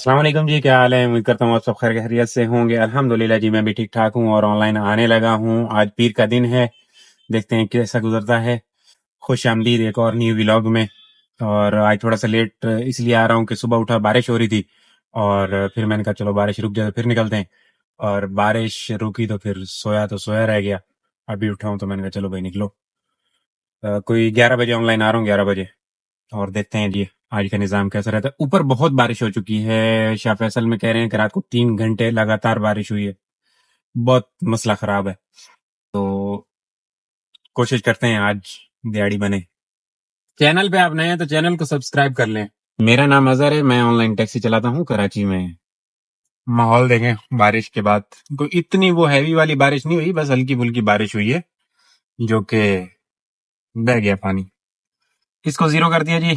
السلام علیکم جی، کیا حال ہے؟ امید کرتا ہوں آپ سب خیر خیریت سے ہوں گے۔ الحمدللہ جی میں بھی ٹھیک ٹھاک ہوں اور آن لائن آنے لگا ہوں۔ آج پیر کا دن ہے، دیکھتے ہیں کیسا گزرتا ہے۔ خوش آمدید ایک اور نیو ولاگ میں۔ اور آج تھوڑا سا لیٹ اس لیے آ رہا ہوں کہ صبح اٹھا بارش ہو رہی تھی، اور پھر میں نے کہا چلو بارش رک جائے تو پھر نکلتے ہیں، اور بارش رکی تو پھر سویا رہ گیا۔ ابھی اٹھا ہوں تو میں نے کہا چلو بھائی نکلو۔ کوئی 11 بجے آن لائن آ رہا ہوں، 11 بجے، اور دیکھتے ہیں جی آج کا نظام کیسا رہتا ہے۔ اوپر بہت بارش ہو چکی ہے، شاہ فیصل میں کہہ رہے ہیں کہ رات کو 3 گھنٹے لگاتار بارش ہوئی ہے، بہت مسئلہ خراب ہے۔ تو کوشش کرتے ہیں آج دیہڑی بنے۔ چینل پہ آپ نئے ہیں تو چینل کو سبسکرائب کر لیں۔ میرا نام اظہر ہے، میں آن لائن ٹیکسی چلاتا ہوں کراچی میں۔ ماحول دیکھیں بارش کے بعد، کوئی اتنی وہ ہیوی والی بارش نہیں ہوئی، بس ہلکی پھلکی بارش ہوئی ہے جو کہ بہ گیا پانی۔ اس کو زیرو کر دیا جی،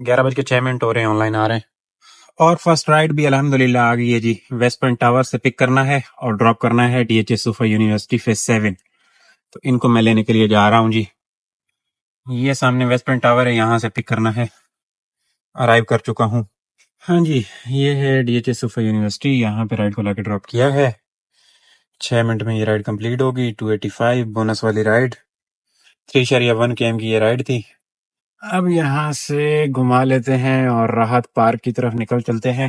11:06 ہو رہے ہیں، آن لائن آ رہے ہیں۔ اور فرسٹ رائڈ بھی الحمدللہ آ گئی ہے جی۔ ویسٹ پوائنٹ ٹاور سے پک کرنا ہے اور ڈراپ کرنا ہے ڈی ایچ ایس صوفہ یونیورسٹی فیز 7۔ تو ان کو میں لینے کے لیے جا رہا ہوں جی۔ یہ سامنے ویسٹ پوائنٹ ٹاور ہے، یہاں سے پک کرنا ہے۔ ارائیو کر چکا ہوں۔ ہاں جی، یہ ہے ڈی ایچ ایس صوفہ یونیورسٹی، یہاں پہ رائڈ کو لا کے ڈراپ کیا ہے۔ 6 منٹ میں یہ رائڈ کمپلیٹ ہوگی۔ 285 بونس والی رائڈ، 3.1 km کی یہ رائڈ تھی۔ اب یہاں سے گھما لیتے ہیں اور راحت پارک کی طرف نکل چلتے ہیں،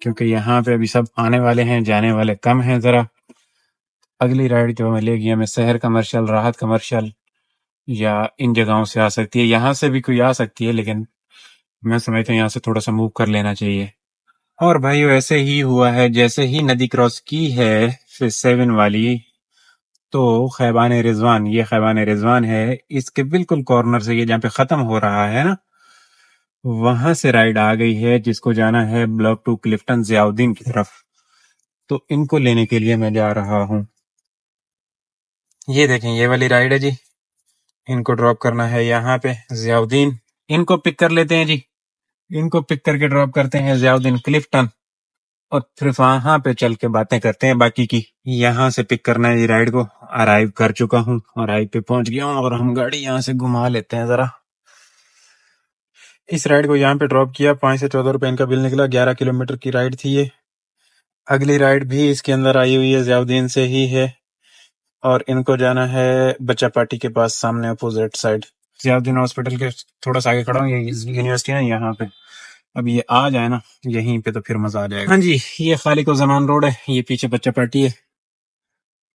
کیونکہ یہاں پہ ابھی سب آنے والے ہیں، جانے والے کم ہیں ذرا۔ اگلی رائڈ جو ملے گی ہمیں شہر کمرشل، راحت کمرشل، یا ان جگہوں سے آ سکتی ہے۔ یہاں سے بھی کوئی آ سکتی ہے، لیکن میں سمجھتا ہوں یہاں سے تھوڑا سا موو کر لینا چاہیے۔ اور بھائیو ایسے ہی ہوا ہے، جیسے ہی ندی کراس کی ہے فیز 7 والی، تو خیبان رضوان، یہ خیبان رضوان ہے، اس کے بالکل کارنر سے یہ جہاں پہ ختم ہو رہا ہے نا، وہاں سے رائڈ آ گئی ہے جس کو جانا ہے بلاک 2 کلفٹن ضیاء الدین کی طرف۔ تو ان کو لینے کے لیے میں جا رہا ہوں۔ یہ دیکھیں یہ والی رائڈ ہے جی، ان کو ڈراپ کرنا ہے یہاں پہ ضیاء الدین۔ ان کو پک کر لیتے ہیں جی، ان کو پک کر کے ڈراپ کرتے ہیں ضیاء الدین کلفٹن، اور پھر وہاں پہ چل کے باتیں کرتے ہیں باقی کی۔ یہاں سے پک کرنا ہے یہ رائڈ کو۔ ارائیو کر چکا ہوں، ارائیو پہ پہنچ گیا ہوں، اور ہم گاڑی یہاں سے گھما لیتے ہیں ذرا۔ اس رائڈ کو یہاں پہ ڈراپ کیا، 5 سے 14 روپے ان کا بل نکلا، 11 کلومیٹر کی رائڈ تھی یہ۔ اگلی رائڈ بھی اس کے اندر آئی ہوئی ہے، ضیاء الدین سے ہی ہے، اور ان کو جانا ہے بچہ پارٹی کے پاس، سامنے اپوزٹ سائڈ ضیاء الدین ہاسپٹل کے تھوڑا سا آگے کھڑا ہوں۔ یہ یونیورسٹی ہے یہاں پہ، اب یہ آ جائے نا یہیں پہ تو پھر مزہ آ جائے گا۔ ہاں جی، یہ خالق و زمان روڈ ہے، یہ پیچھے بچہ پارٹی ہے،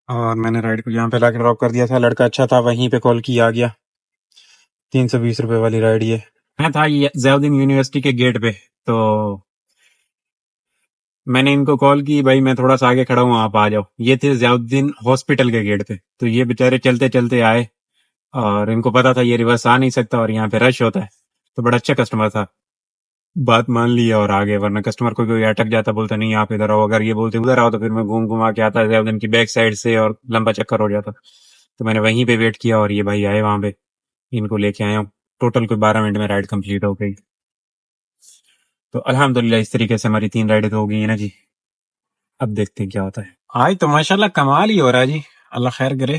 اور میں نے رائڈ کو یہاں پہ لا کے ڈراپ کر دیا تھا۔ لڑکا اچھا تھا، وہیں پہ کال کی آ گیا۔ 320 روپے والی رائڈ یہ میں تھا یہ ضیاء الدین یونیورسٹی کے گیٹ پہ، تو میں نے ان کو کال کی، بھائی میں تھوڑا سا آگے کھڑا ہوں آپ آ جاؤ۔ یہ تھے ضیاء الدین ہاسپٹل کے گیٹ پہ، تو یہ بےچارے چلتے چلتے آئے، اور ان کو پتا تھا یہ ریورس آ نہیں سکتا اور یہاں پہ رش ہوتا ہے، تو بڑا اچھا کسٹمر تھا، بات مان لیا اور آگے۔ ورنہ کسٹمر کو کوئی اٹک جاتا، بولتا نہیں آپ ادھر آؤ، اگر یہ بولتے ادھر آؤ تو پھر میں گھوم گھما کے آتا ضیاء الدین کی بیک سائڈ سے اور لمبا چکر ہو جاتا۔ تو میں نے وہیں پہ ویٹ کیا، اور یہ بھائی آئے وہاں پہ، ان کو لے کے آیا ہوں۔ ٹوٹل کوئی 12 منٹ میں رائڈ کمپلیٹ ہو گئی۔ تو الحمدللہ اس طریقے سے ہماری 3 رائڈیں تو ہو گئی ہیں نا جی۔ اب دیکھتے ہیں کیا ہوتا ہے۔ آج تو ماشاءاللہ کمال ہی ہو رہا ہے جی، اللہ خیر کرے۔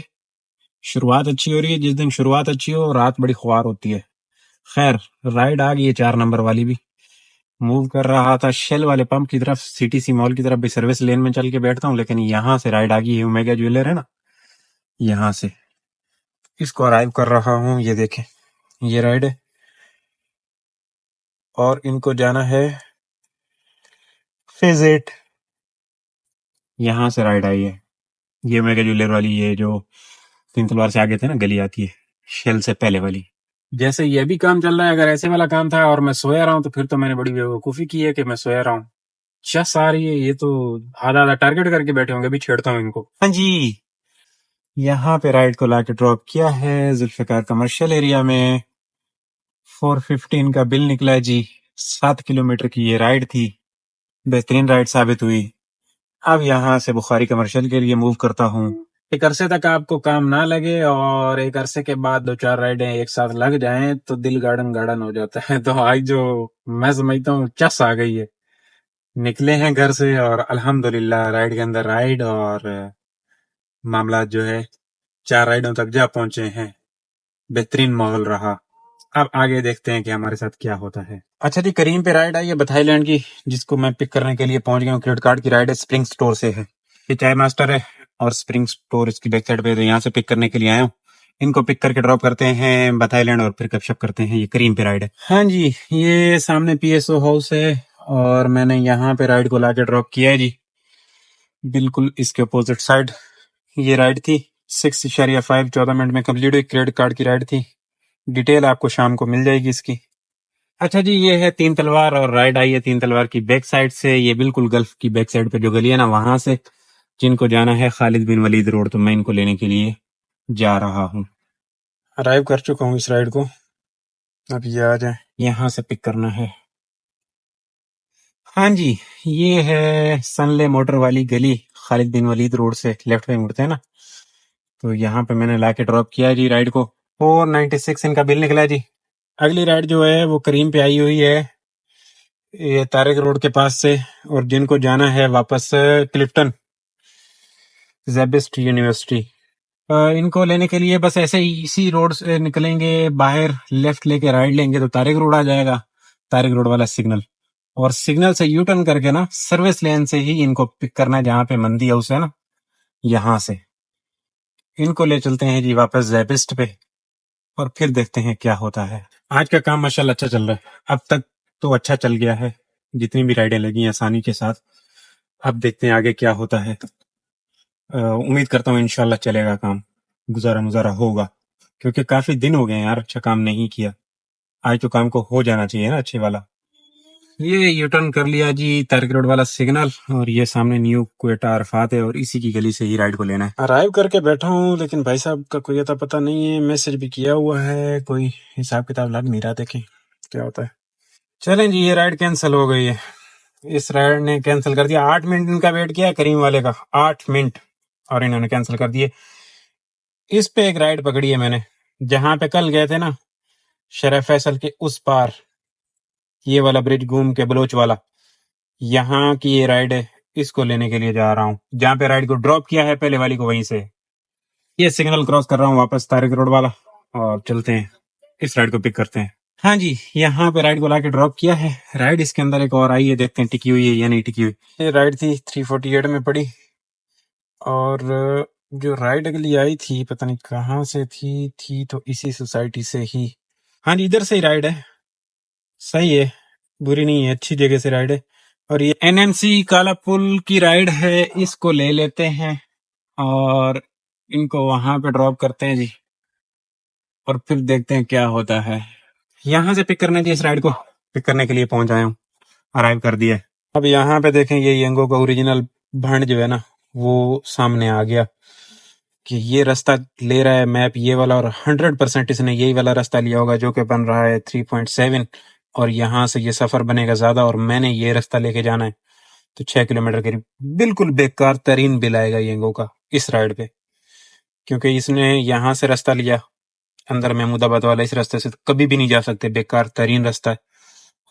شروعات اچھی ہو رہی ہے، جس دن شروعات اچھی ہو رات بڑی خوار ہوتی ہے۔ خیر رائڈ آ گئی ہے 4 نمبر والی بھی۔ موو کر رہا تھا شیل والے پمپ کی طرف، سی ٹی سی مال کی طرف بھی سروس لین میں چل کے بیٹھتا ہوں، لیکن یہاں سے رائڈ آ گئی ہے، اومیگا جویلر ہے نا، یہاں سے اس کو ارائیو کر رہا ہوں۔ یہ دیکھیں یہ رائڈ ہے، اور ان کو جانا ہے فیز 8۔ یہاں سے رائڈ آئی ہے یہ اومیگا جویلر والی، یہ جو 3 تلوار سے آگے تھے نا گلی آتی ہے، شیل سے پہلے والی۔ جیسے یہ بھی کام چل رہا ہے، اگر ایسے والا کام تھا اور میں سویا رہا ہوں تو پھر تو میں نے بڑی بیوقوفی کی ہے کہ میں سویا رہا ہوں۔ چس آ رہی ہے، یہ تو آدھا آدھا ٹارگٹ کر کے بیٹھے ہوں گے، بھی چھیڑتا ہوں ان کو۔ ہاں جی، یہاں پہ رائڈ کو لا کے ڈراپ کیا ہے ذوالفقار کمرشل ایریا میں۔ 415 کا بل نکلا ہے جی۔ 7 کلومیٹر کی یہ رائڈ تھی، بہترین رائڈ ثابت ہوئی۔ اب یہاں سے بخاری کمرشل کے لیے موو کرتا ہوں۔ ایک عرصے تک آپ کو کام نہ لگے اور ایک عرصے کے بعد 2-4 رائڈیں ایک ساتھ لگ جائیں تو دل گارڈن گارڈن ہو جاتا ہے۔ تو آج جو میں سمجھتا ہوں چس آ گئی ہے، نکلے ہیں گھر سے اور الحمدللہ رائڈ کے اندر رائڈ، اور معاملات جو ہے 4 رائڈوں تک جا پہنچے ہیں۔ بہترین ماحول رہا، اب آگے دیکھتے ہیں کہ ہمارے ساتھ کیا ہوتا ہے. اچھا جی، کریم پہ رائڈ آئی ہے بتھائی لینڈ کی، جس کو میں پک کرنے کے لیے پہنچ گیا ہوں. کریڈٹ کارڈ کی رائڈ ہے، اسپرنگ سٹور سے ہے. یہ چائے ماسٹر ہے اور اسپرنگ سٹور اس کی بیک سائڈ پہ، تو یہاں سے پک کرنے کے لیے آیا ہوں. ان کو پک کر کے ڈراپ کرتے ہیں بتھائی لینڈ اور پھر گپ شپ کرتے ہیں. یہ کریم پہ رائڈ ہے. ہاں جی، یہ سامنے پی ایس او ہاؤس ہے اور میں نے یہاں پہ رائڈ کو لا کے ڈراپ کیا ہے جی، بالکل اس کے اپوزٹ سائڈ. یہ رائڈ تھی 6.5 14 منٹ میں کمپلیٹ ہوئی. کریڈٹ کارڈ کی رائڈ تھی. ڈیٹیل آپ کو شام کو مل جائے گی اس کی. اچھا جی، یہ ہے تین تلوار اور رائڈ آئی ہے تین تلوار کی بیک سائڈ سے. یہ بالکل گلف کی بیک سائڈ پہ جو گلی ہے نا، وہاں سے جن کو جانا ہے خالد بن ولید روڈ، تو میں ان کو لینے کے لیے جا رہا ہوں. ارائیو کر چکا ہوں اس رائڈ کو. اب یہ آ جائیں، یہاں سے پک کرنا ہے. ہاں جی، یہ ہے سنلے موٹر والی گلی، خالد بن ولید روڈ سے لیفٹ پہ مڑتے ہیں نا، تو یہاں پہ میں نے لا کے ڈراپ کیا جی رائڈ کو. 496 ان کا بل نکلا جی. اگلی رائڈ جو ہے وہ کریم پہ آئی ہوئی ہے، یہ طارق روڈ کے پاس سے، اور جن کو جانا ہے واپس کلفٹن زیبسٹ یونیورسٹی. ان کو لینے کے لیے بس ایسے ہی اسی روڈ سے نکلیں گے باہر، لیفٹ لے کے رائٹ لیں گے تو طارق روڈ آ جائے گا. طارق روڈ والا سگنل، اور سگنل سے یو ٹرن کر کے نا سروس لین سے ہی ان کو پک کرنا ہے، جہاں پہ مندی ہاؤس ہے نا، یہاں سے ان کو لے چلتے ہیں جی واپس زیبسٹ پہ، اور پھر دیکھتے ہیں کیا ہوتا ہے. آج کا کام ماشاءاللہ اچھا چل رہا ہے، اب تک تو اچھا چل گیا ہے، جتنی بھی رائڈیں لگی ہیں آسانی کے ساتھ. اب دیکھتے ہیں آگے کیا ہوتا ہے. امید کرتا ہوں انشاءاللہ چلے گا کام، گزارا مزارا ہوگا، کیونکہ کافی دن ہو گئے ہیں یار اچھا کام نہیں کیا. آج تو کام کو ہو جانا چاہیے نا اچھے والا. یہ یو ٹرن کر لیا جی طارق روڈ والا سگنل، اور یہ سامنے نیو کوئٹہ عرفات ہے، اور اسی کی گلی سے ہی رائڈ کو لینا ہے. ارائیو کر کے بیٹھا ہوں، لیکن بھائی صاحب کا کوئی اتا پتہ نہیں ہے. میسج بھی کیا ہوا ہے، کوئی حساب کتاب لگ نہیں رہا. دیکھیں کیا ہوتا ہے. چلیں جی، یہ رائڈ کینسل ہو گئی ہے. اس رائڈ نے کینسل کر دیا. 8 منٹ ان کا ویٹ کیا کریم والے کا، 8 منٹ، اور انہوں نے کینسل کر دیے. اس پہ ایک رائڈ پکڑی ہے میں نے، جہاں پہ کل گئے تھے نا شرح فیصل کے اس پار، یہ والا برج گھوم کے بلوچ والا، یہاں کی یہ رائڈ ہے. اس کو لینے کے لیے جا رہا ہوں، جہاں پہ رائڈ کو ڈراپ کیا ہے پہلے والی کو وہیں سے. یہ سگنل کراس کر رہا ہوں واپس طارق روڈ والا، اور چلتے ہیں اس رائڈ کو پک کرتے ہیں. ہاں جی، یہاں پہ رائڈ کو لا کے ڈراپ کیا ہے. رائڈ اس کے اندر ایک اور آئی ہے، دیکھتے ہیں ٹکی ہوئی ہے یا نہیں ٹکی ہوئی. یہ رائڈ تھی 348 میں پڑی، اور جو رائڈ اگلی آئی تھی پتہ نہیں کہاں سے تھی تو اسی سوسائٹی سے ہی. ہاں جی، ادھر سے ہی رائڈ ہے، صحیح ہے، بری نہیں ہے، اچھی جگہ سے رائڈ ہے. اور یہ این ایم سی کالا پل کی رائڈ ہے، اس کو لے لیتے ہیں اور ان کو وہاں پہ ڈراپ کرتے ہیں جی، اور پھر دیکھتے ہیں کیا ہوتا ہے. یہاں سے پک کرنا جی، اس رائڈ کو پک کرنے کے لیے پہنچ آیا ہوں، ارائیو کر دیا ہے. اب یہاں پہ دیکھیں یہ ینگو کا اوریجنل بھانڈ جو ہے نا وہ سامنے آ گیا کہ یہ راستہ لے رہا ہے میپ یہ والا، اور 100% اس نے یہی والا راستہ لیا ہوگا جو کہ بن رہا ہے 3.7، اور یہاں سے یہ سفر بنے گا زیادہ، اور میں نے یہ راستہ لے کے جانا ہے تو 6 کلومیٹر قریب. بالکل بیکار ترین بل آئے گا ینگو کا اس رائڈ پہ، کیونکہ اس نے یہاں سے راستہ لیا اندر محمود آباد والا، اس راستے سے کبھی بھی نہیں جا سکتے، بیکار ترین راستہ ہے،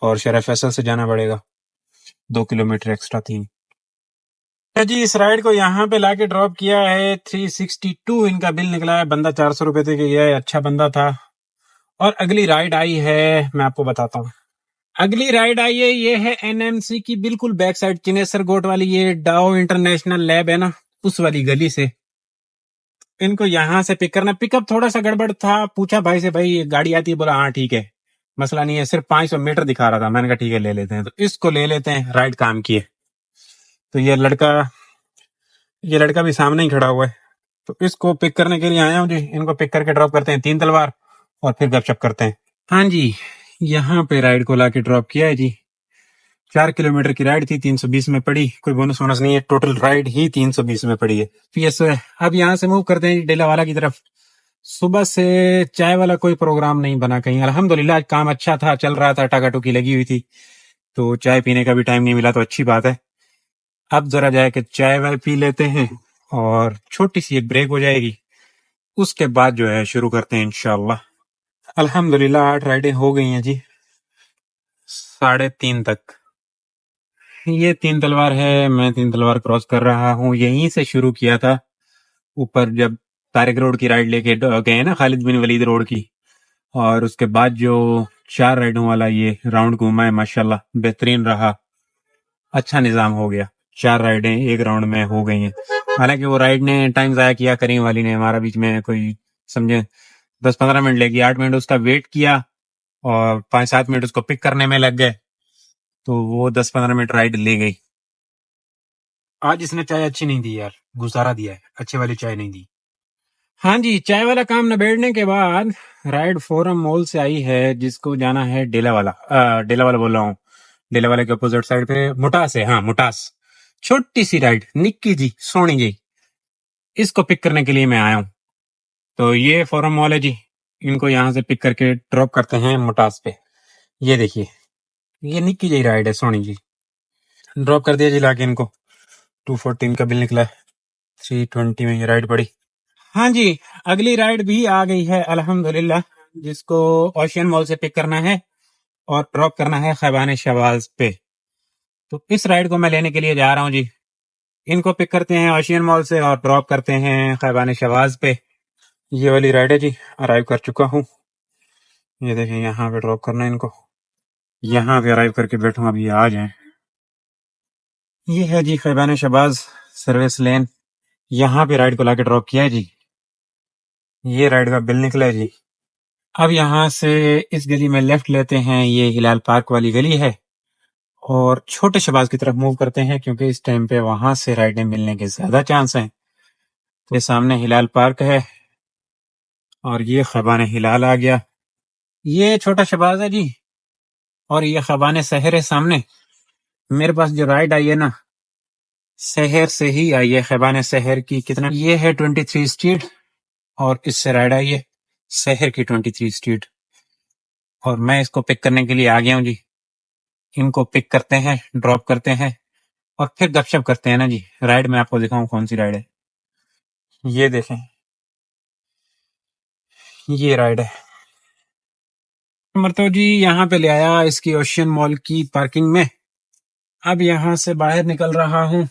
اور شرح فیصل سے جانا پڑے گا 2 کلومیٹر ایکسٹرا 3. جی، اس رائڈ کو یہاں پہ لا کے ڈراپ کیا ہے. 362 ان کا بل نکلا ہے. بندہ 400 روپے دے کے گیا ہے، اچھا بندہ تھا. اور اگلی رائڈ آئی ہے، میں آپ کو بتاتا ہوں. اگلی رائڈ آئی ہے، یہ ہے این ایم سی کی بالکل بیک سائڈ، چنیسر گوٹ والی، یہ ڈاؤ انٹرنیشنل لیب ہے نا اس والی گلی سے. ان کو یہاں سے پک کرنا. پک اپ تھوڑا سا گڑبڑ تھا، پوچھا بھائی سے بھائی یہ گاڑی آتی ہے، بولا ہاں ٹھیک ہے مسئلہ نہیں ہے، صرف 500 میٹر دکھا رہا تھا. میں نے کہا ٹھیک ہے لے لیتے ہیں، تو اس کو لے لیتے ہیں. رائڈ کام کی ہے. تو یہ لڑکا بھی سامنے ہی کھڑا ہوا ہے، تو اس کو پک کرنے کے لیے آیا ہوں جی. ان کو پک کر کے ڈراپ کرتے ہیں تین تلوار، اور پھر گپ شپ کرتے ہیں. ہاں جی، یہاں پہ رائڈ کو لا کے ڈراپ کیا ہے جی. 4 کلومیٹر کی رائڈ تھی، 320 میں پڑی. کوئی بونس وونس نہیں ہے، ٹوٹل رائڈ ہی 320 میں پڑی ہے. پی ایس او ہے. اب یہاں سے موو کرتے ہیں جی ڈیلا والا کی طرف. صبح سے چائے والا کوئی پروگرام نہیں بنا کہیں. الحمدللہ آج کام اچھا تھا، چل رہا تھا، ٹاکا ٹوکی لگی ہوئی تھی، تو چائے پینے کا بھی ٹائم نہیں ملا، تو اچھی بات ہے. اب ذرا جائے کہ چائے وائے پی لیتے ہیں، اور چھوٹی سی ایک بریک ہو جائے گی، اس کے بعد جو ہے شروع کرتے ہیں انشاءاللہ. الحمدللہ 8 رائڈیں ہو گئی ہیں جی 3:30 تک. یہ تین تلوار ہے، میں تین تلوار کراس کر رہا ہوں. یہیں سے شروع کیا تھا اوپر، جب طارق روڈ کی رائڈ لے کے گئے نا خالد بن ولید روڈ کی، اور اس کے بعد جو 4 رائڈوں والا یہ راؤنڈ گھوما ہے ماشاءاللہ بہترین رہا، اچھا نظام ہو گیا، 4 رائڈیں ایک راؤنڈ میں ہو گئی ہیں۔ حالانکہ وہ رائڈ نے ٹائم ضائع کیا، کریم والی نے ہمارا، بیچ میں کوئی سمجھے 10-15 منٹ لے گی، 8 منٹ اس کا ویٹ کیا اور 5-7 منٹ اس کو پک کرنے میں لگ گئے، تو وہ 10-15 منٹ رائڈ لے گئی۔ آج اس نے چائے اچھی نہیں دی یار، گزارا دیا ہے، اچھے والی چائے نہیں دی۔ ہاں جی، چائے والا کام نبیڑنے کے بعد رائڈ فورم مول سے آئی ہے، جس کو جانا ہے ڈیلا والا، ڈیلا والا بول رہا ہوں، ڈیلا والے کے اپوزٹ سائڈ پہ مٹاس ہے، ہاں مٹاس، چھوٹی سی رائڈ، نکی جی، سونی جی، اس کو پک کرنے کے لیے میں آیا ہوں۔ تو یہ فورم مال ہے جی، ان کو یہاں سے پک کر کے ڈراپ کرتے ہیں مٹاس پہ۔ یہ دیکھیے، یہ نکی جی رائڈ ہے، سونی جی، ڈراپ کر دیا جی لا کے ان کو۔ 214 کا بل نکلا ہے، 320 میں یہ رائڈ پڑی۔ ہاں جی، اگلی رائڈ بھی آ گئی ہے الحمدللہ، جس کو اوشین مال سے پک کرنا ہے اور ڈراپ کرنا ہے خیبان شواز پہ۔ تو اس رائڈ کو میں لینے کے لیے جا رہا ہوں جی، ان کو پک کرتے ہیں اوشین مال سے اور ڈراپ کرتے ہیں خیبان شواز پہ۔ یہ والی رائڈ ہے جی، ارائیو کر چکا ہوں، یہ دیکھیں یہاں پہ ڈراپ کرنا ہے ان کو، یہاں پہ ارائیو کر کے بیٹھوں، اب یہ آ جائیں۔ یہ ہے جی خیبان شواز سروس لین، یہاں پہ رائڈ کو لا کے ڈراپ کیا ہے جی، یہ رائڈ کا بل نکلا ہے جی۔ اب یہاں سے اس گلی میں لیفٹ لیتے ہیں، یہ ہلال پارک والی گلی ہے، اور چھوٹے شباز کی طرف موو کرتے ہیں، کیونکہ اس ٹائم پہ وہاں سے رائڈیں ملنے کے زیادہ چانس ہیں۔ تو یہ سامنے ہلال پارک ہے اور یہ خیبان ہلال آ گیا، یہ چھوٹا شباز ہے جی، اور یہ خیبان سحر ہے سامنے۔ میرے پاس جو رائڈ آئی ہے نا، سحر سے ہی آئی ہے، خیبان سحر کی کتنا، یہ ہے 23 اسٹریٹ، اور اس سے رائڈ آئی ہے سحر کی 23 اسٹریٹ، اور میں اس کو پک کرنے کے لیے آ گیا ہوں جی۔ ان کو پک کرتے ہیں، ڈراپ کرتے ہیں، اور پھر گپ شپ کرتے ہیں نا جی۔ رائڈ میں آپ کو دکھاؤں کون سی رائڈ ہے، یہ دیکھیں، یہ رائڈ ہے مرتو جی، یہاں پہ لے آیا اس کی اوشین مال کی پارکنگ میں۔ اب یہاں سے باہر نکل رہا ہوں،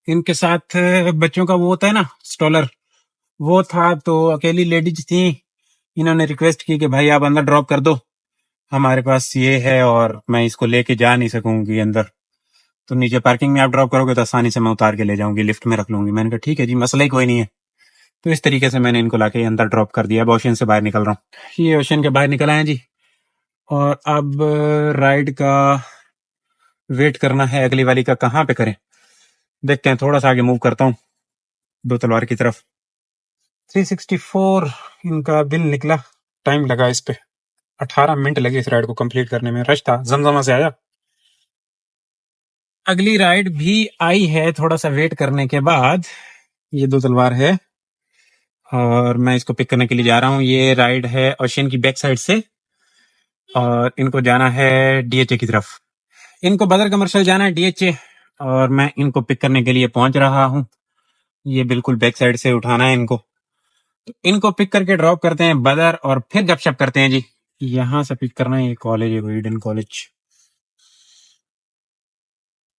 ان کے ساتھ بچوں کا وہ ہوتا ہے نا سٹولر، وہ تھا، تو اکیلی لیڈیز تھی، انہوں نے ریکویسٹ کی کہ بھائی آپ اندر ڈراپ کر دو، ہمارے پاس یہ ہے اور میں اس کو لے کے جا نہیں سکوں گی اندر، تو نیچے پارکنگ میں آپ ڈراپ کرو گے تو آسانی سے میں اتار کے لے جاؤں گی، لفٹ میں رکھ لوں گی۔ میں نے کہا ٹھیک ہے جی، مسئلہ ہی کوئی نہیں ہے۔ تو اس طریقے سے میں نے ان کو لا کے اندر ڈراپ کر دیا۔ اب اوشین سے باہر نکل رہا ہوں، یہ اوشین کے باہر نکل آئے جی، اور اب رائڈ کا ویٹ کرنا ہے، اگلی والی کا کہاں پہ کریں، دیکھتے ہیں، تھوڑا سا آگے موو کرتا ہوں دو تلوار کی طرف۔ 364 ان کا بل نکلا، ٹائم لگا اس پہ، 18 منٹ لگے اس رائڈ کو کمپلیٹ کرنے میں، رش تھا، زمزمہ سے آیا۔ اگلی رائڈ بھی آئی ہے تھوڑا سا ویٹ کرنے کے بعد، یہ دو تلوار ہے، اور میں اس کو پک کرنے کے لیے جا رہا ہوں۔ یہ رائڈ ہے اوشین کی بیک سائڈ سے، اور ان کو جانا ہے ڈی ایچ اے کی طرف، ان کو بدر کمرشل جانا ہے ڈی ایچ اے، اور میں ان کو پک کرنے کے لیے پہنچ رہا ہوں۔ یہ بالکل بیک سائڈ سے اٹھانا ہے ان کو، تو ان کو پک کر کے ڈراپ کرتے ہیں بدر، اور پھر گپ شپ کرتے ہیں جی۔ یہاں سے پک کرنا ہے، یہ کالج ہے، ایڈن کالج۔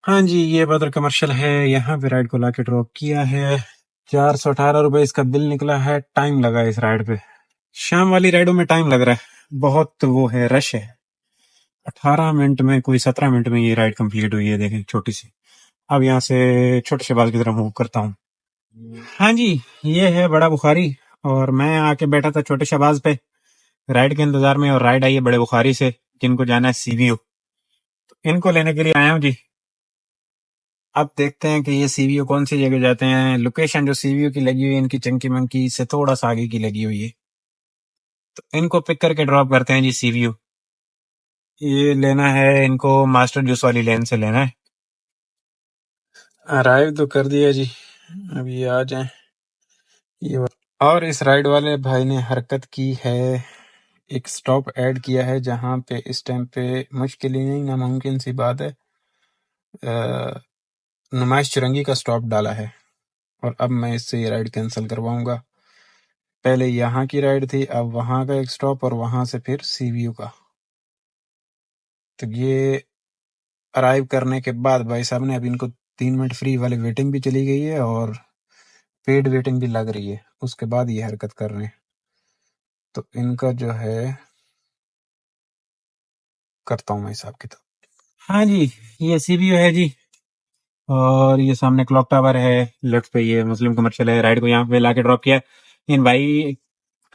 ہاں جی، یہ بدر کمرشل ہے، یہاں پہ رائڈ کو لا کے ڈراپ کیا ہے، 418 روپے اس کا بل نکلا ہے۔ ٹائم لگا اس رائڈ پہ، شام والی رائڈوں میں ٹائم لگ رہا ہے، بہت وہ ہے، رش ہے۔ 18 منٹ میں، کوئی 17 منٹ میں یہ رائڈ کمپلیٹ ہوئی ہے، دیکھیں چھوٹی سی۔ اب یہاں سے چھوٹے شباز کی طرف موو کرتا ہوں۔ ہاں جی، یہ ہے بڑا بخاری، اور میں آ کے بیٹھا تھا چھوٹے شباز پہ رائڈ کے انتظار میں، اور رائڈ آئی ہے بڑے بخاری سے، جن کو جانا ہے سی وی او، تو ان کو لینے کے لیے آیا ہوں جی۔ اب دیکھتے ہیں کہ یہ سی وی او کون سی جگہ جاتے ہیں۔ لوکیشن جو سی وی او کی لگی ہوئی ہے، ان کی چنکی منکی سے تھوڑا سا آگے کی لگی ہوئی ہے، تو ان کو پک کر کے ڈراپ کرتے ہیں جی سی وی او۔ یہ لینا ہے ان کو ماسٹر جوس والی لین سے لینا ہے۔ ارائیو تو کر دیا جی، اب یہ آ جائیں۔ یہ اور اس رائڈ والے بھائی نے حرکت کی ہے، ایک سٹاپ ایڈ کیا ہے، جہاں پہ اس ٹائم پہ مشکل ہی نہیں، ناممکن سی بات ہے، نمائش چرنگی کا سٹاپ ڈالا ہے، اور اب میں اس سے یہ رائڈ کینسل کرواؤں گا۔ پہلے یہاں کی رائڈ تھی، اب وہاں کا ایک سٹاپ، اور وہاں سے پھر سی وی او کا۔ تو یہ ارائیو کرنے کے بعد بھائی صاحب نے اب ان کو 3 منٹ فری والے ویٹنگ بھی چلی گئی ہے، اور پیڈ ویٹنگ بھی لگ رہی ہے، اس کے بعد یہ حرکت کر رہے ہیں۔ تو ان کا جو ہے کرتا ہوں میں حساب کتاب. ہاں جی یہ سی بی یو ہے جی، اور یہ سامنے کلاک ٹاور ہے، لیفٹ پہ یہ مسلم کمرشل ہے، رائٹ کو یہاں پہ لا کے ڈراپ کیا. ان بھائی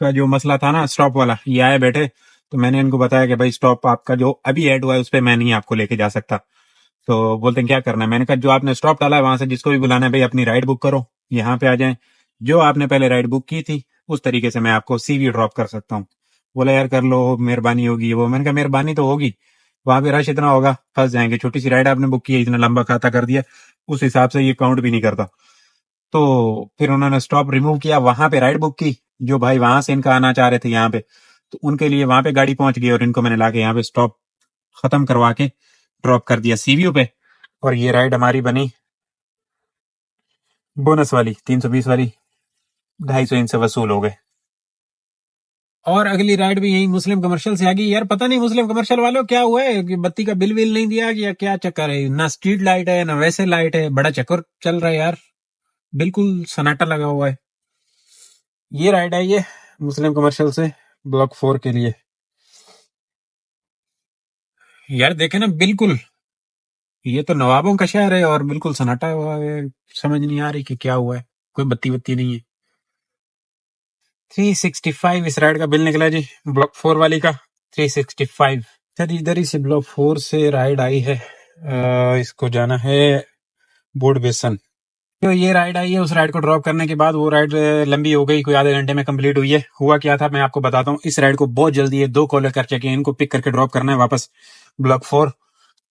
کا جو مسئلہ تھا نا اسٹاپ والا، یہ آئے بیٹھے تو میں نے ان کو بتایا کہ بھائی اسٹاپ آپ کا جو ابھی ایڈ ہوا ہے اس پہ میں نہیں آپ کو لے کے جا سکتا. تو بولتے ہیں کیا کرنا ہے. میں نے کہا جو آپ نے اسٹاپ ڈالا ہے وہاں سے جس کو بھی بلانا ہے بھائی اپنی رائڈ بک کرو، یہاں پہ آ جائیں، جو آپ نے پہلے رائڈ بک کی تھی اس طریقے سے میں آپ کو سی وی ڈراپ کر سکتا ہوں. بولا یار کر لو، مہربانی ہوگی وہ. میں نے کہا مہربانی تو ہوگی، وہاں پہ رش اتنا ہوگا پھنس جائیں گے. چھوٹی سی رائڈ آپ نے بک کی ہے، اتنا لمبا کھاتا کر دیا، اس حساب سے یہ کاؤنٹ بھی نہیں کرتا. تو پھر انہوں نے اسٹاپ ریموو کیا، وہاں پہ رائڈ بک کی. جو بھائی وہاں سے ان کا آنا چاہ رہے تھے یہاں پہ، تو ان کے لیے وہاں پہ گاڑی پہنچ گئی اور ان کو میں نے لا کے یہاں پہ اسٹاپ ختم کروا کے ڈراپ کر دیا سی وی پہ. اور یہ رائڈ ہماری بنی بونس والی 320 والی، 250 ان سے وصول ہو گئے. اور اگلی رائڈ بھی یہی مسلم کمرشل سے آ گئی. یار پتہ نہیں مسلم کمرشل والوں کیا ہوا ہے کہ بتی کا بل نہیں دیا یا کیا چکر ہے. نہ اسٹریٹ لائٹ ہے نہ ویسے لائٹ ہے، بڑا چکر چل رہا ہے یار، بالکل سناٹا لگا ہوا ہے. یہ رائڈ آئی ہے مسلم کمرشل سے بلاک 4 کے لیے. یار دیکھیں نا، بالکل یہ تو نوابوں کا شہر ہے اور بالکل سناٹا ہوا ہے. سمجھ نہیں آ رہی کہ کیا ہوا ہے، کوئی بتی نہیں ہے. 365 اس رائڈ کا بل نکلا جی، بلاک 4 والی کا 365. سر ادھر ہی سے بلاک 4 سے رائڈ آئی ہے، اس کو جانا ہے بورڈ بیسن. تو یہ رائڈ آئی ہے، اس رائڈ کو ڈراپ کرنے کے بعد وہ رائڈ لمبی ہو گئی، کوئی آدھے گھنٹے میں کمپلیٹ ہوئی ہے. ہوا کیا تھا میں آپ کو بتاتا ہوں. اس رائڈ کو بہت جلدی ہے، 2 کالر کر چکے ہیں، ان کو پک کر کے ڈراپ کرنا ہے واپس بلاک 4.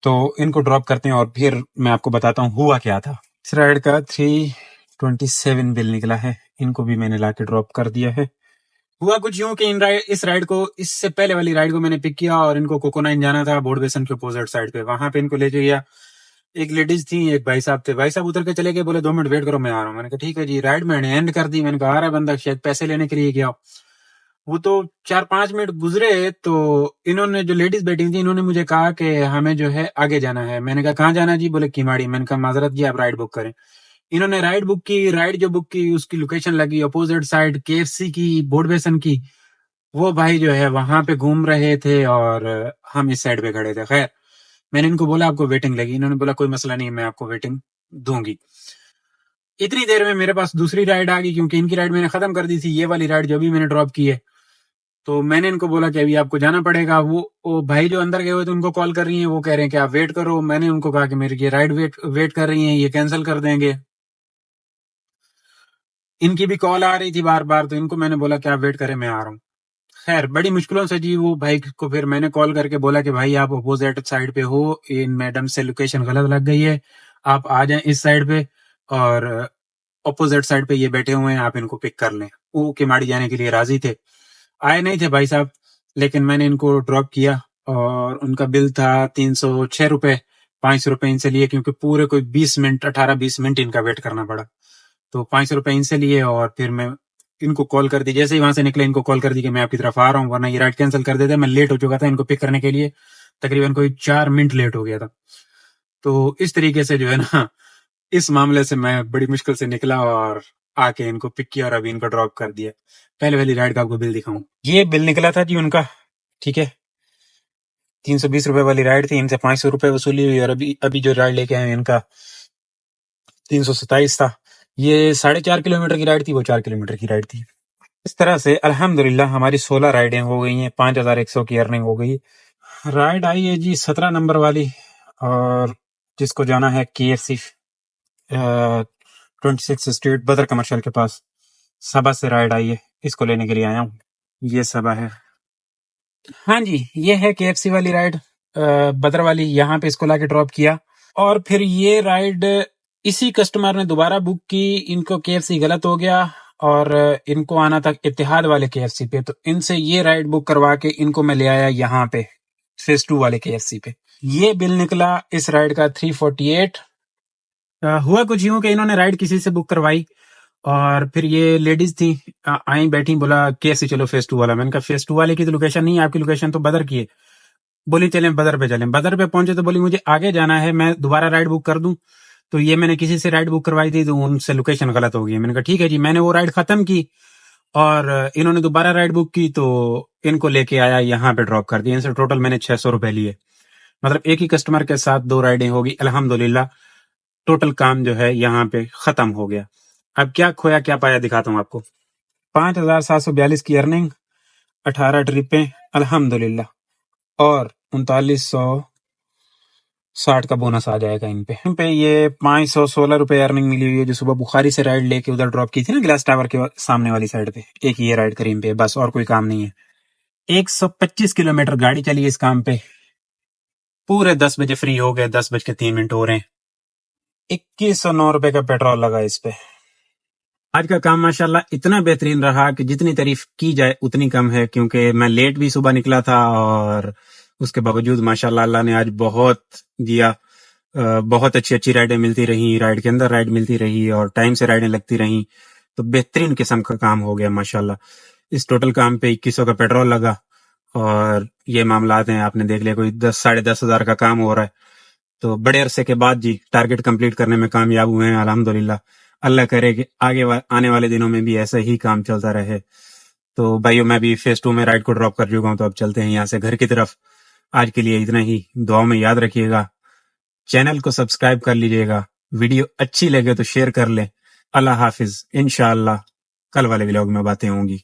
تو ان کو ڈراپ کرتے ہیں اور پھر میں آپ کو بتاتا ہوں ہوا کیا تھا. اس رائڈ کا 327 بل نکلا ہے، ان کو بھی میں نے لا کے ڈراپ کر دیا ہے. ہوا کچھ یوں کہ اس رائڈ کو، اس سے پہلے والی رائڈ کو میں نے پک کیا اور ان کو کوکونائن جانا تھا بورڈ بیسن کے اپوزٹ سائڈ پہ. وہاں پہ ان کو لے کے گیا، ایک لیڈیز تھی ایک بھائی صاحب تھے. بھائی صاحب اتر کے چلے گئے، بولے 2 منٹ ویٹ کرو میں آ رہا ہوں. میں نے کہا ٹھیک ہے جی. رائڈ میں نے اینڈ کر دی. میں نے کہا آ رہا ہے بندہ، شاید پیسے لینے کے لیے گیا. وہ تو 4-5 منٹ گزرے تو انہوں نے، جو لیڈیز بیٹھی تھی، انہوں نے مجھے کہا کہ ہمیں جو ہے آگے جانا ہے. میں نے کہا کہاں جانا ہے جی؟ بولے کیماڑی. میں نے کہا معذرت جی آپ رائڈ بک کریں. انہوں نے رائڈ بک کی. رائڈ جو بک کی اس کی لوکیشن لگی اپوزٹ سائڈ KFC کی، بورڈ بیسن کی. وہ بھائی جو ہے وہاں پہ گھوم رہے تھے اور ہم اس سائڈ پہ کھڑے تھے. خیر میں نے ان کو بولا آپ کو ویٹنگ لگی؟ انہوں نے بولا کوئی مسئلہ نہیں، میں آپ کو ویٹنگ دوں گی. اتنی دیر میں میرے پاس دوسری رائڈ آ گئی، کیونکہ ان کی رائڈ میں نے ختم کر دی تھی، یہ والی رائڈ جو بھی میں نے ڈراپ کی ہے. تو میں نے ان کو بولا کہ ابھی آپ کو جانا پڑے گا. وہ بھائی جو اندر گئے ہوئے تھے ان کو کال کر رہی ہیں، وہ کہہ رہے ہیں کہ آپ ویٹ کرو. میں نے ان کو کہا کہ میری یہ رائڈ ویٹ کر رہی ہیں، یہ کینسل کر دیں گے. ان کی بھی کال آ رہی تھی بار بار، تو ان کو میں نے بولا کہ آپ ویٹ کریں، میں آ رہا ہوں. خیر بڑی مشکلوں سے جی وہ بھائی کو پھر میں نے کال کر کے بولا کہ بھائی آپ اپوزٹ سائڈ پہ ہو، ان میڈم سے لوکیشن غلط لگ گئی ہے، آپ آ جائیں اس سائڈ پہ، اور اپوزٹ سائڈ پہ یہ بیٹھے ہوئے ہیں، آپ ان کو پک کر لیں. وہ کیماڑی جانے کے لیے راضی تھے، آئے نہیں تھے بھائی صاحب، لیکن میں نے ان کو ڈراپ کیا اور ان کا بل تھا 306 روپے. 500 روپے ان سے لیے، کیونکہ پورے کوئی 18-20 منٹ ان کا ویٹ کرنا پڑا. تو 500 روپے ان سے لیے اور پھر میں ان کو کال کر دی. جیسے ہی وہاں سے نکلے ان کو کال کر دی کہ میں آپ کی طرف آ رہا ہوں، ورنہ یہ رائڈ کینسل کر دیتے. میں لیٹ ہو چکا تھا ان کو پک کرنے کے لیے، تقریباً کوئی 4 منٹ لیٹ ہو گیا تھا. تو اس طریقے سے جو ہے نا، اس معاملے سے میں بڑی مشکل سے نکلا اور آ کے ان کو پک کیا اور ابھی ان کو ڈراپ کر دیا. پہلے والی رائڈ کا آپ کو بل دکھاؤں. یہ بل نکلا تھا جی ان کا، ٹھیک ہے. 320 روپے والی رائڈ تھی، ان سے 500 روپے وصولی ہوئی، اور ابھی جو رائڈ لے کے آئے ان کا 327 تھا. یہ 4.5 کلومیٹر کی رائڈ تھی، وہ 4 کلومیٹر کی رائڈ تھی. اس طرح سے الحمدللہ ہماری 16 رائڈیں ہو گئی ہیں، 5100 کی ارننگ ہو گئی. رائڈ آئی ہے جی 17 نمبر والی، اور جس کو جانا ہے KFC 26 اسٹریٹ بدر کمرشل کے پاس. صبا سے رائڈ آئی ہے، اس کو لینے کے لیے آیا ہوں. یہ صبا ہے. ہاں جی یہ ہے KFC والی رائڈ، بدر والی. یہاں پہ اس کو لا کے ڈراپ کیا، اور پھر یہ رائڈ اسی کسٹمر نے دوبارہ بک کی. ان کو KFC غلط ہو گیا اور ان کو آنا تھا اتحاد والے KFC پہ، تو ان سے یہ رائڈ بک کروا کے ان کو میں لے آیا یہاں پہ فیس 2 والے KFC پہ. یہ بل نکلا اس رائڈ کا 348. ہوا کچھ یوں کہ انہوں نے رائڈ کسی سے بک کروائی اور پھر یہ لیڈیز تھی آئیں بیٹھی، بولا KFC چلو فیس 2 والا. میں نے کہا فیس 2 والے کی تو لوکیشن نہیں ہے، آپ کی لوکیشن تو بدر کی ہے. بولی چلیں بدر پہ چلیں. بدر پہ پہنچے تو بولی مجھے آگے جانا ہے، میں دوبارہ رائڈ بک کر دوں. تو یہ میں نے کسی سے رائڈ بک کروائی تھی تو ان سے لوکیشن غلط ہو گئی. میں نے کہا ٹھیک ہے جی. میں نے وہ رائڈ ختم کی اور انہوں نے دوبارہ رائڈ بک کی، تو ان کو لے کے آیا یہاں پہ ڈراپ کر دیا. ان سے ٹوٹل میں نے 600 روپے لیے. مطلب ایک ہی کسٹمر کے ساتھ 2 رائڈیں ہوگی الحمدللہ. ٹوٹل کام جو ہے یہاں پہ ختم ہو گیا. اب کیا کھویا کیا پایا دکھاتا ہوں آپ کو. 5742 کی ارننگ، 18 ٹرپیں الحمدللہ، اور 3960 کا بونس آ جائے گا ان پہ. یہ 516 روپے ارننگ ملی ہوئی ہے جو صبح بخاری سے رائڈ لے کے ادھر ڈراپ کی تھی نا، گلاس ٹاور کے سامنے والی سائڈ پہ. ایک یہ رائڈ کریم پہ بس، اور کوئی کام نہیں ہے. 125 کلومیٹر گاڑی چلی اس کام پہ. پورے 10 بجے فری ہو گئے، 10:03 ہو رہے ہیں. 2109 روپے کا پیٹرول لگا اس پہ. آج کا کام ماشاءاللہ اتنا بہترین رہا کہ جتنی تعریف کی جائے اتنی کم ہے، کیونکہ میں لیٹ بھی صبح نکلا تھا اور اس کے باوجود ماشاءاللہ اللہ نے آج بہت دیا. بہت اچھی اچھی رائڈیں ملتی رہیں، رائڈ کے اندر رائڈ ملتی رہی اور ٹائم سے رائڈیں لگتی رہیں. تو بہترین قسم کا کام ہو گیا ماشاءاللہ. اس ٹوٹل کام پہ 2100 کا پیٹرول لگا اور یہ معاملات ہیں، آپ نے دیکھ لیا، کوئی 10,500 ہزار کا کام ہو رہا ہے. تو بڑے عرصے کے بعد جی ٹارگٹ کمپلیٹ کرنے میں کامیاب ہوئے ہیں الحمدللہ. اللہ کرے کہ آگے آنے والے دنوں میں بھی ایسا ہی کام چلتا رہے. تو بھائیو میں بھی فیز 2 میں رائڈ کو ڈراپ کر چکا ہوں، تو اب چلتے ہیں یہاں سے گھر کی طرف. آج کے لیے اتنا ہی. دعاؤں میں یاد رکھیے گا، چینل کو سبسکرائب کر لیجئے گا، ویڈیو اچھی لگے تو شیئر کر لیں. اللہ حافظ. انشاءاللہ کل والے ولاگ میں باتیں ہوں گی.